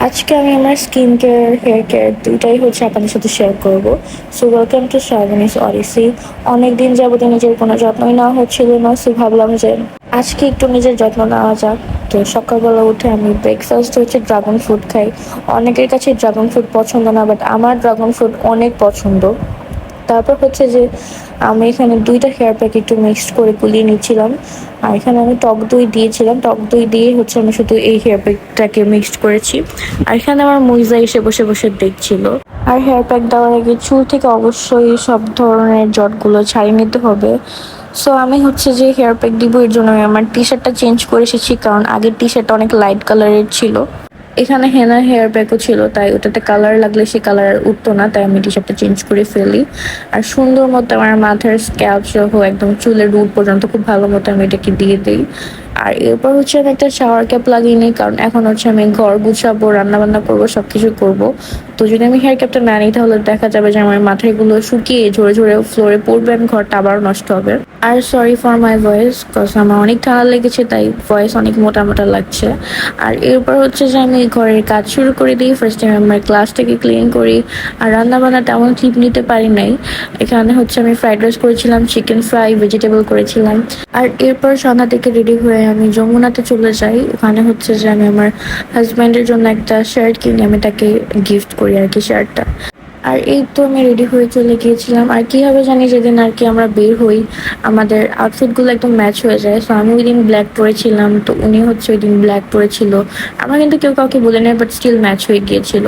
আজকে আমি আমার স্কিন কেয়ার হেয়ার কেয়ার দুইটাই হচ্ছে আপনাদের সাথে শেয়ার করব। So welcome to Shrabani's Odyssey. অনেকদিন যাবত নিজের কোনো যত্নই নেওয়া হচ্ছিল না, সো ভাবলাম যে আজকে একটু নিজের যত্ন নেওয়া যাক। তো সকালবেলা উঠে আমি ব্রেকফাস্ট হচ্ছে ড্রাগন ফ্রুট খাই। অনেকের কাছে ড্রাগন ফ্রুট পছন্দ না, বাট আমার ড্রাগন ফ্রুট অনেক পছন্দ। তারপর হচ্ছে যে আমি এখানে দুইটা হেয়ার প্যাক একটু মিক্সড করে গুলিয়ে নিচ্ছিলাম। আর এখানে আমি টক দই দিয়েছিলাম, টক দই দিয়ে হচ্ছে আমি শুধু এই হেয়ার প্যাকটাকে মিক্সড করেছি। আর এখানে আমার মইজা এসে বসে বসে দেখছিল। আর হেয়ার প্যাক দেওয়ার আগে চুল থেকে অবশ্যই সব ধরনের জটগুলো ছাড়িয়ে নিতে হবে। সো আমি হচ্ছে যে হেয়ার প্যাক দিব, এর জন্য আমি আমার টি শার্টটা চেঞ্জ করে এসেছি, কারণ আগের টি শার্টটা অনেক লাইট কালারের ছিল। এখানে হেনা হেয়ার প্যাকও ছিল, তাই ওটাতে কালার লাগলে সে কালার আর উঠতো না, তাই আমি টি শার্টটা চেঞ্জ করে ফেলি। আর সুন্দর মতো আমার মাথার স্ক্যাল্প সহ একদম চুলের রুট পর্যন্ত খুব ভালো মতো আমি এটাকে দিয়ে দিই। আর এরপর হচ্ছে আমি একটা শাওয়ার ক্যাপ লাগিয়ে নিই, কারণ এখন হচ্ছে আমি ঘর গুছাবো, রান্না বান্না করবো, সবকিছু করবো। তো যদি আমি হেয়ার ক্যাপটা না নিই তাহলে দেখা যাবে যে আমার মাথাগুলো শুকিয়ে ঝরে ঝরে ফ্লোরে পড়বে, আমি ঘরটা আবারও নষ্ট হবে। আর sorry for my voice, cause আমার অনেক ঠান্ডা লেগেছে, তাই ভয়েস অনেক মোটা মোটা লাগছে। আর এরপর হচ্ছে যে আমি ঘরের কাজ শুরু করে দিই। ফার্স্টে আমি আমার ক্লাসটাকে ক্লিন করি। আর রান্না বান্না তেমন ঠিক নিতে পারি নাই। এখানে হচ্ছে আমি ফ্রাইড রাইস করেছিলাম, চিকেন ফ্রাই, ভেজিটেবল করেছিলাম। আর এরপর সন্ধ্যা থেকে রেডি হয়ে আমি যমুনাতে চলে যাই। ওখানে হচ্ছে যে আমি আমার হাজব্যান্ডের জন্য একটা শার্ট কিনে আমি তাকে গিফট করি আর কি, শার্টটা। আর এই তো আমি রেডি হয়ে চলে গিয়েছিলাম। আর কি হবে জানি, যেদিন আর কি আমরা বের হই আমাদের আউটফিটগুলো একদম ম্যাচ হয়ে যায়। সো আমি ওই দিন ব্ল্যাক পরেছিলাম, তো উনি হচ্ছে ওই দিন ব্ল্যাক পরেছিল। আমরা কিন্তু কেউ কাউকে বলে নেই, বাট স্টিল ম্যাচ হয়ে গিয়েছিল।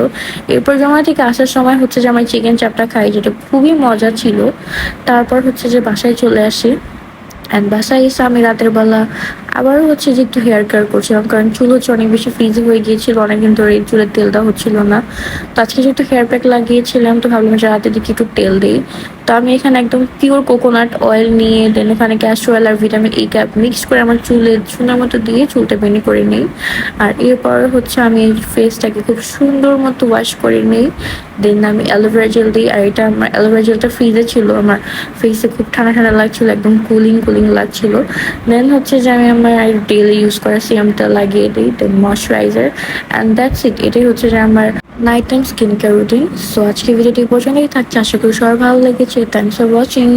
এরপর জমা থেকে আসার সময় হচ্ছে যে আমার চিকেন চাপটা খাই, যেটা খুবই মজা ছিল। তারপর হচ্ছে যে বাসায় চলে আসি। অ্যান্ড বাসায় এসে আমি রাতের বেলা আবারও হচ্ছে যে একটু হেয়ার কেয়ার করছিলাম, কারণ চুল হচ্ছে অনেক বেশি ফ্রিজি হয়ে গিয়েছিল, অনেকদিন ধরে এই চুলের তেলটা হচ্ছিল না। তো আজকে যেহেতু হেয়ার প্যাক লাগিয়েছিলাম, তো ভাবলাম যে রাতের দিকে একটু তেল দিই। তো আমি এখানে একদম পিওর কোকোনাট অয়েল নিয়ে দেন এখানে ক্যাস্টর অয়েল আর ভিটামিন ই ক্যাপ মিক্স করে আমার চুলে সুন্দর মতো দিয়ে চুলটা বেনি করে নিই। আর এরপর হচ্ছে আমি ফেসটাকে খুব সুন্দর মতো ওয়াশ করে নিই। দেন আমি অ্যালোভেরা জেল দিই। আর এটা আমার অ্যালোভেরা জেলটা ফ্রিজে ছিল, আমার ফেসে খুব ঠান্ডা ঠান্ডা লাগছিল, একদম কুলিং কুলিং লাগছিল। দেন হচ্ছে যে আমি আমার ডেইলি ইউজ করা সিরামটা লাগিয়ে দিই, দেন ময়শ্চারাইজার, অ্যান্ড দ্যাটস ইট। এটাই হচ্ছে যে আমার night time skin care routine. So আজকে ভিডিওটি পর্যন্তই থাকছে, আশা করি সবার ভালো লেগেছে। Thanks for watching.